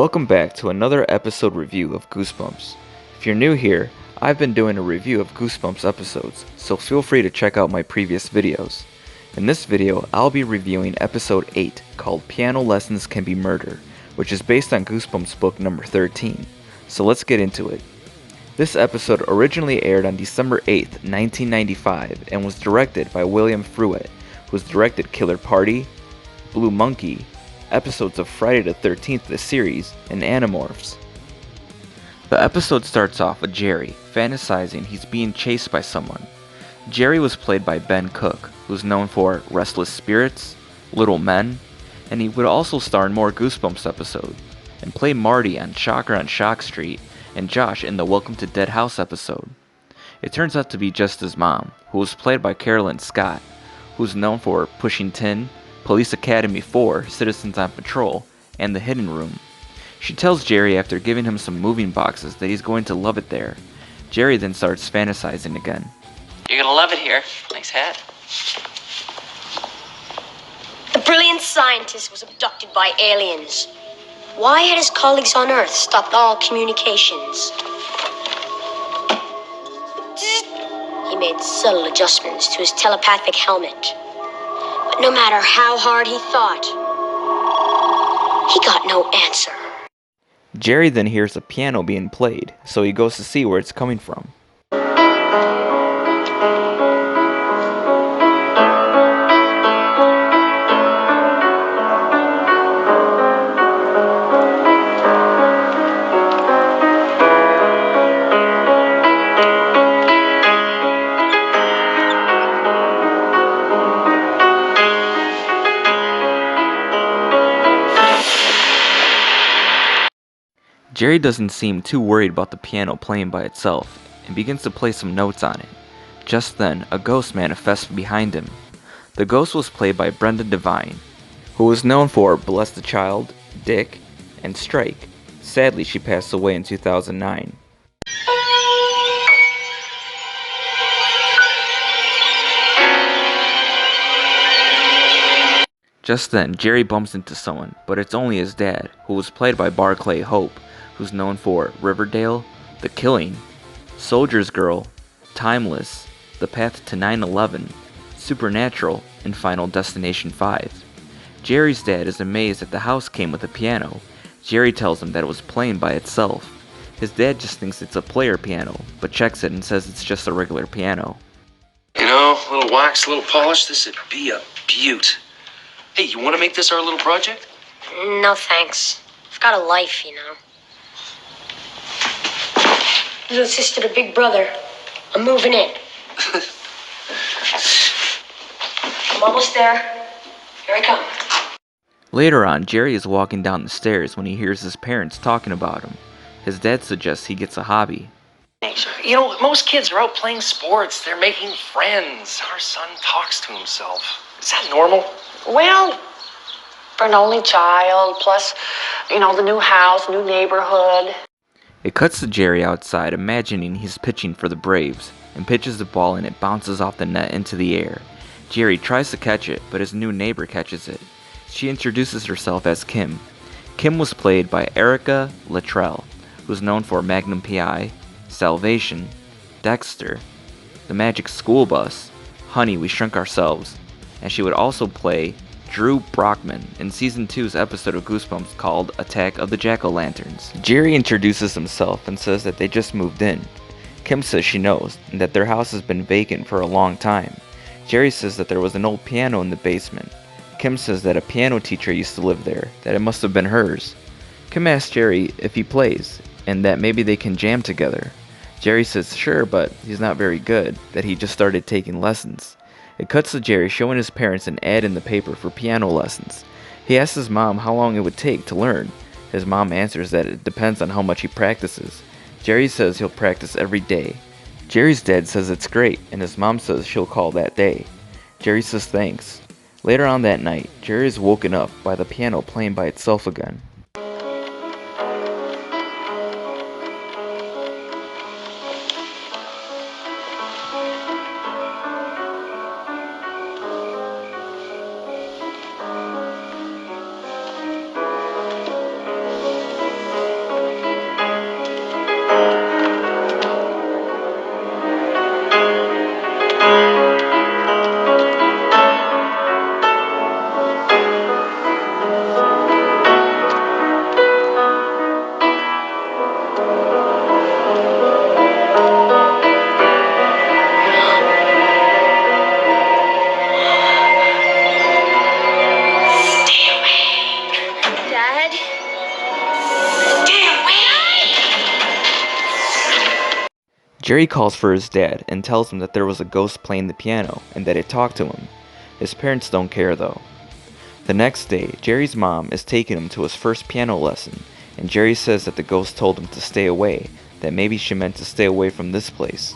Welcome back to another episode review of Goosebumps. If you're new here, I've been doing a review of Goosebumps episodes, so feel free to check out my previous videos. In this video, I'll be reviewing episode 8 called Piano Lessons Can Be Murder, which is based on Goosebumps book number 13. So let's get into it. This episode originally aired on December 8th, 1995 and was directed by William Fruet, who has directed Killer Party, Blue Monkey, episodes of Friday the 13th the series, and Animorphs. The episode starts off with Jerry fantasizing he's being chased by someone. Jerry was played by Ben Cook, who's known for Restless Spirits, Little Men, and he would also star in more Goosebumps episodes, and play Marty on Shocker on Shock Street and Josh in the Welcome to Dead House episode. It turns out to be just his mom, who was played by Carolyn Scott, who's known for Pushing Tin, Police Academy 4, Citizens on Patrol, and The Hidden Room. She tells Jerry after giving him some moving boxes that he's going to love it there. Jerry then starts fantasizing again. You're gonna love it here. Nice hat. The brilliant scientist was abducted by aliens. Why had his colleagues on Earth stopped all communications? He made subtle adjustments to his telepathic helmet. But no matter how hard he thought, he got no answer. Jerry then hears a piano being played, so he goes to see where it's coming from. Jerry doesn't seem too worried about the piano playing by itself, and begins to play some notes on it. Just then, a ghost manifests behind him. The ghost was played by Brenda Devine, who was known for Bless the Child, Dick, and Strike. Sadly, she passed away in 2009. Just then, Jerry bumps into someone, but it's only his dad, who was played by Barclay Hope, who's known for Riverdale, The Killing, Soldier's Girl, Timeless, The Path to 9/11, Supernatural, and Final Destination 5. Jerry's dad is amazed that the house came with a piano. Jerry tells him that it was playing by itself. His dad just thinks it's a player piano, but checks it and says it's just a regular piano. You know, a little wax, a little polish, this would be a beaut. Hey, you want to make this our little project? No thanks. I've got a life, you know. Little sister to big brother. I'm moving in. I'm almost there. Here I come. Later on, Jerry is walking down the stairs when he hears his parents talking about him. His dad suggests he gets a hobby. You know, most kids are out playing sports. They're making friends. Our son talks to himself. Is that normal? Well, for an only child, plus, the new house, new neighborhood. It cuts to Jerry outside, imagining he's pitching for the Braves, and pitches the ball and it bounces off the net into the air. Jerry tries to catch it, but his new neighbor catches it. She introduces herself as Kim. Kim was played by Erica Luttrell, who's known for Magnum P.I., Salvation, Dexter, The Magic School Bus, Honey, We Shrunk Ourselves, and she would also play Drew Brockman in Season 2's episode of Goosebumps called Attack of the Jack-O-Lanterns. Jerry introduces himself and says that they just moved in. Kim says she knows, and that their house has been vacant for a long time. Jerry says that there was an old piano in the basement. Kim says that a piano teacher used to live there, that it must have been hers. Kim asks Jerry if he plays, and that maybe they can jam together. Jerry says sure, but he's not very good, that he just started taking lessons. It cuts to Jerry showing his parents an ad in the paper for piano lessons. He asks his mom how long it would take to learn. His mom answers that it depends on how much he practices. Jerry says he'll practice every day. Jerry's dad says it's great, and his mom says she'll call that day. Jerry says thanks. Later on that night, Jerry is woken up by the piano playing by itself again. Jerry calls for his dad and tells him that there was a ghost playing the piano and that it talked to him. His parents don't care though. The next day, Jerry's mom is taking him to his first piano lesson, and Jerry says that the ghost told him to stay away, that maybe she meant to stay away from this place.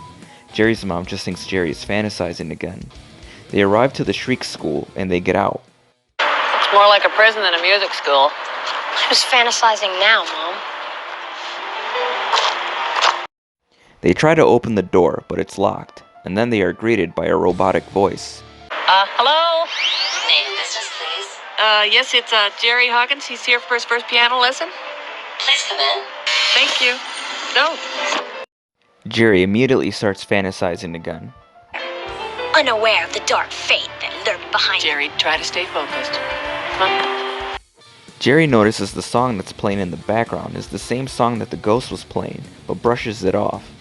Jerry's mom just thinks Jerry is fantasizing again. They arrive to the Shriek school and they get out. It's more like a prison than a music school. Who's fantasizing now, Mom? They try to open the door, but it's locked, and then they are greeted by a robotic voice. Hello? Name business, please. Yes, it's Jerry Hawkins. He's here for his first piano lesson. Please come in. Thank you. No. Jerry immediately starts fantasizing again. Unaware of the dark fate that lurked behind him. Jerry, try to stay focused. Come on. Jerry notices the song that's playing in the background is the same song that the ghost was playing, but brushes it off.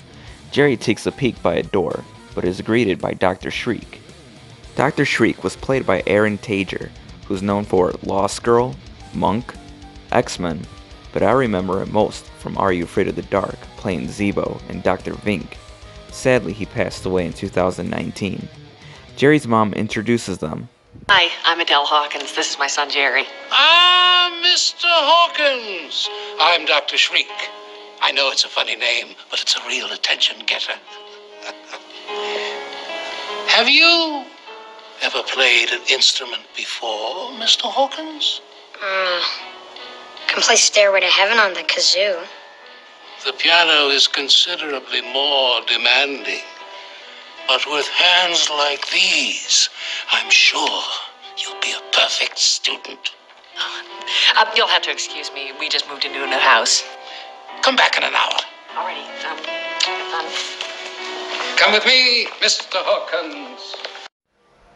Jerry takes a peek by a door, but is greeted by Dr. Shriek. Dr. Shriek was played by Aaron Tager, who's known for Lost Girl, Monk, X-Men, but I remember him most from Are You Afraid of the Dark, playing Zebo and Dr. Vink. Sadly, he passed away in 2019. Jerry's mom introduces them. Hi, I'm Adele Hawkins. This is my son, Jerry. Ah, Mr. Hawkins. I'm Dr. Shriek. I know it's a funny name, but it's a real attention getter. Have you ever played an instrument before, Mr. Hawkins? Can play Stairway to Heaven on the kazoo. The piano is considerably more demanding. But with hands like these, I'm sure you'll be a perfect student. You'll have to excuse me. We just moved into a new house. Come back in an hour. Alrighty. Come with me, Mr. Hawkins.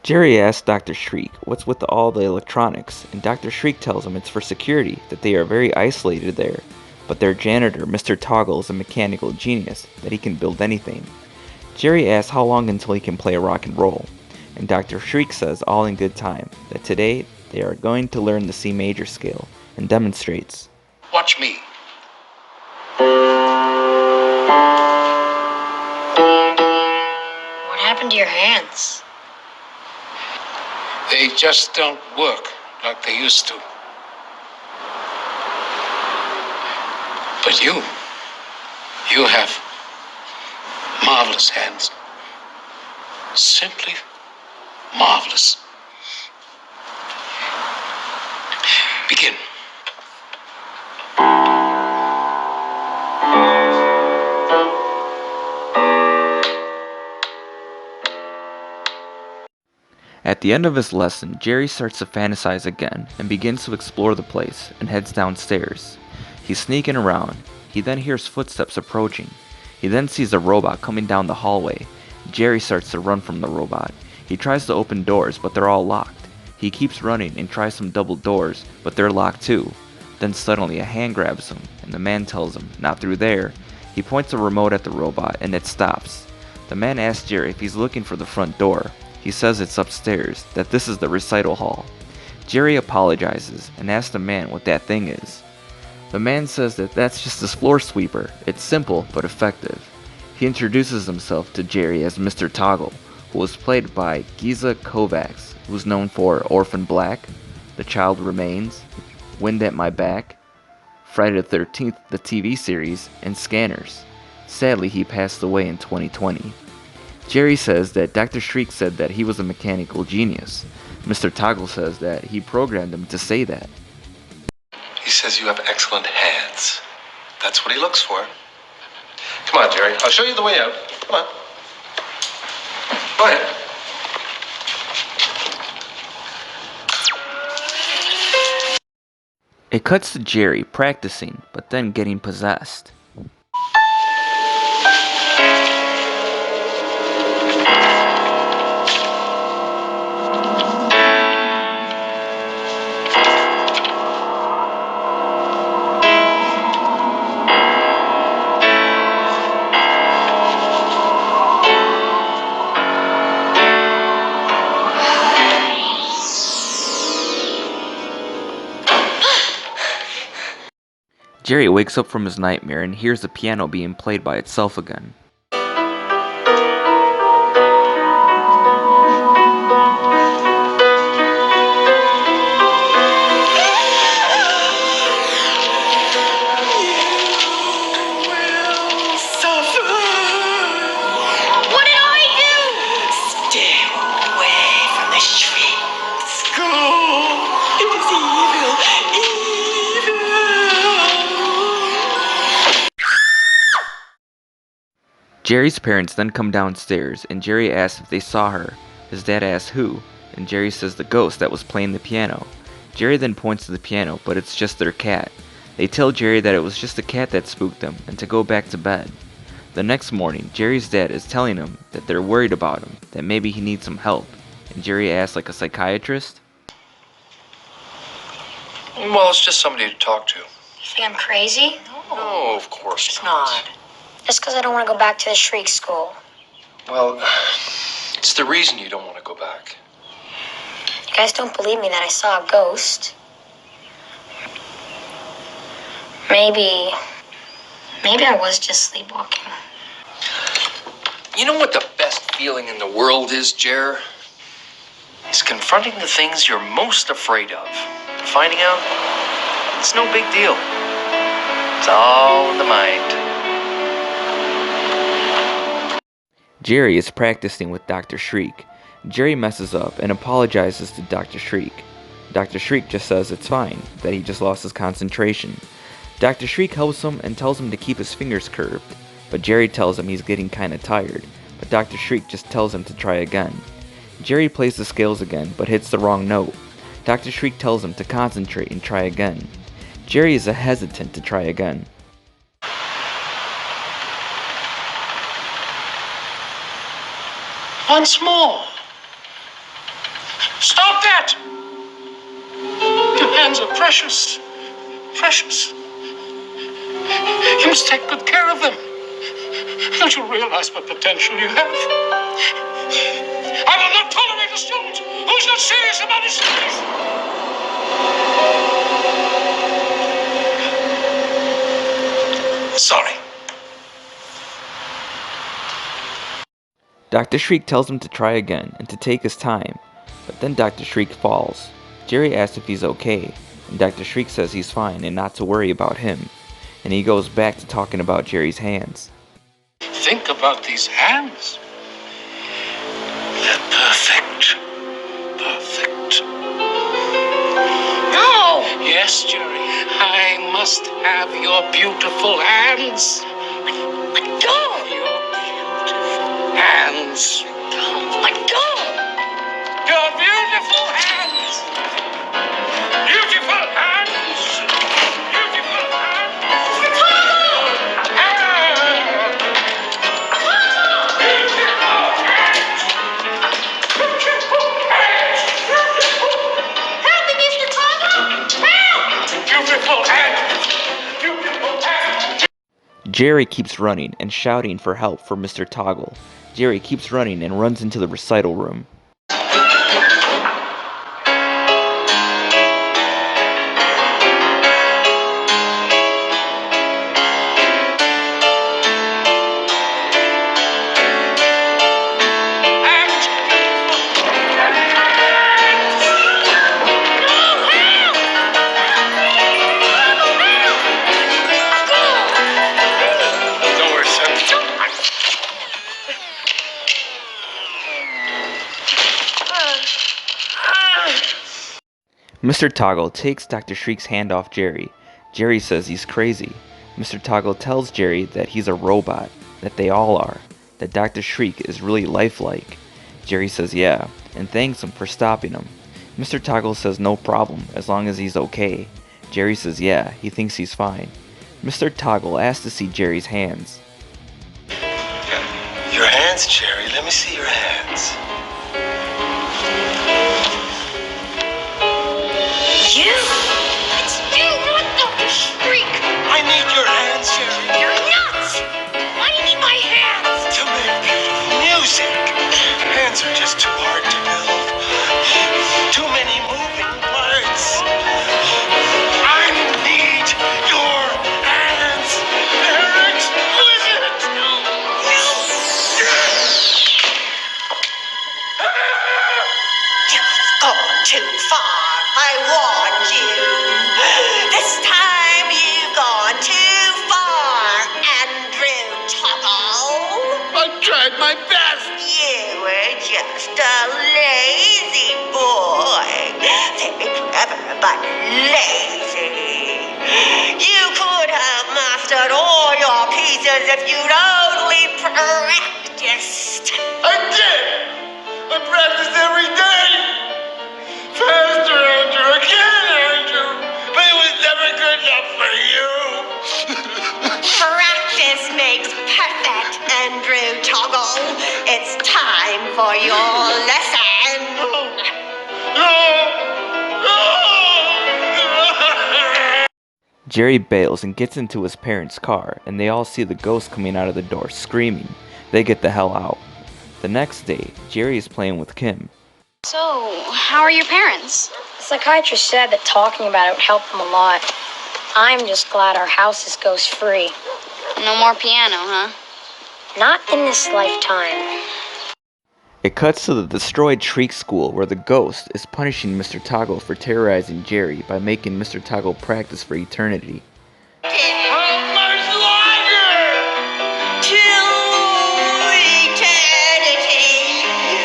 Jerry asks Dr. Shriek what's with all the electronics, and Dr. Shriek tells him it's for security, that they are very isolated there, but their janitor, Mr. Toggle, is a mechanical genius, that he can build anything. Jerry asks how long until he can play rock and roll, and Dr. Shriek says all in good time, that today they are going to learn the C major scale, and demonstrates. Watch me. What happened to your hands? They just don't work like they used to. But you have marvelous hands. Simply marvelous. Begin. At the end of his lesson, Jerry starts to fantasize again and begins to explore the place and heads downstairs. He's sneaking around. He then hears footsteps approaching. He then sees a robot coming down the hallway. Jerry starts to run from the robot. He tries to open doors, but they're all locked. He keeps running and tries some double doors, but they're locked too. Then suddenly a hand grabs him, and the man tells him, not through there. He points a remote at the robot, and it stops. The man asks Jerry if he's looking for the front door. He says it's upstairs, that this is the recital hall. Jerry apologizes and asks the man what that thing is. The man says that that's just his floor sweeper. It's simple but effective. He introduces himself to Jerry as Mr. Toggle, who was played by Giza Kovacs, who's known for Orphan Black, The Child Remains, Wind at My Back, Friday the 13th, the TV series, and Scanners. Sadly, he passed away in 2020. Jerry says that Dr. Shriek said that he was a mechanical genius. Mr. Toggle says that he programmed him to say that. He says you have excellent hands. That's what he looks for. Come on, Jerry. I'll show you the way out. Come on. Go ahead. It cuts to Jerry practicing, but then getting possessed. Jerry wakes up from his nightmare and hears the piano being played by itself again. Jerry's parents then come downstairs, and Jerry asks if they saw her. His dad asks who, and Jerry says the ghost that was playing the piano. Jerry then points to the piano, but it's just their cat. They tell Jerry that it was just a cat that spooked them, and to go back to bed. The next morning, Jerry's dad is telling him that they're worried about him, that maybe he needs some help, and Jerry asks like a psychiatrist. Well, it's just somebody to talk to. You think I'm crazy? No, of course It's not. not. Just because I don't want to go back to the Shriek school. Well, it's the reason you don't want to go back. You guys don't believe me that I saw a ghost. Maybe I was just sleepwalking. You know what the best feeling in the world is, Jer? It's confronting the things you're most afraid of. Finding out it's no big deal. It's all in the mind. Jerry is practicing with Dr. Shriek. Jerry messes up and apologizes to Dr. Shriek. Dr. Shriek just says it's fine, that he just lost his concentration. Dr. Shriek helps him and tells him to keep his fingers curved, but Jerry tells him he's getting kinda tired, but Dr. Shriek just tells him to try again. Jerry plays the scales again, but hits the wrong note. Dr. Shriek tells him to concentrate and try again. Jerry is hesitant to try again. Once more. Stop that! Your hands are precious. Precious. You must take good care of them. Don't you realize what potential you have? I will not tolerate a student who's not serious about his studies. Sorry. Dr. Shriek tells him to try again and to take his time, but then Dr. Shriek falls. Jerry asks if he's okay, and Dr. Shriek says he's fine and not to worry about him, and he goes back to talking about Jerry's hands. Think about these hands. They're perfect. Perfect. No! Yes, Jerry, I must have your beautiful hands. Let go! Your beautiful hands. Let go! Your beautiful hands. Beautiful hands. Beautiful hands. Help me, Mr. Toggle! Help! Beautiful hands. Beautiful hands. Jerry keeps running and shouting for help for Mr. Toggle. Jerry keeps running and runs into the recital room. Don't worry, son. Mr. Toggle takes Dr. Shriek's hand off Jerry. Jerry says he's crazy. Mr. Toggle tells Jerry that he's a robot, that they all are, that Dr. Shriek is really lifelike. Jerry says yeah, and thanks him for stopping him. Mr. Toggle says no problem, as long as he's okay. Jerry says yeah, he thinks he's fine. Mr. Toggle asks to see Jerry's hands. Your hands, Jerry. Let me see your hands. You? It's you, not Dr. Shriek! I need your hands, Jerry. You're nuts! Why do you need my hands? To make beautiful music. Hands are just too hard to build. Too many moving parts. I need your hands. They're exquisite. You've gone too far. I warned you. This time you've gone too far, Andrew Toggle. I tried my best. You were just a lazy boy. Very clever, but lazy. You could have mastered all your pieces if you'd only practiced. I did! I practiced every day! Faster, Andrew, again, Andrew! But it was never good enough for you! Practice makes perfect, Andrew Toggle. It's time for your lesson. No! No! Jerry bails and gets into his parents' car, and they all see the ghost coming out of the door, screaming. They get the hell out. The next day, Jerry is playing with Kim. So, how are your parents? The psychiatrist said that talking about it would help them a lot. I'm just glad our house is ghost-free. No more piano, huh? Not in this lifetime. It cuts to the destroyed Shriek school where the ghost is punishing Mr. Toggle for terrorizing Jerry by making Mr. Toggle practice for eternity. How much longer? Till eternity, you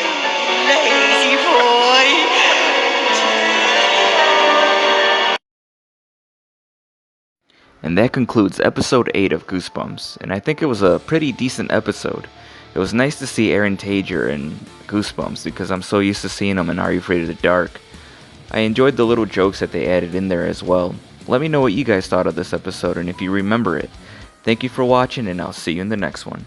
lazy boy. And that concludes episode 8 of Goosebumps, and I think it was a pretty decent episode. It was nice to see Aaron Tager in Goosebumps because I'm so used to seeing him in Are You Afraid of the Dark. I enjoyed the little jokes that they added in there as well. Let me know what you guys thought of this episode and if you remember it. Thank you for watching, and I'll see you in the next one.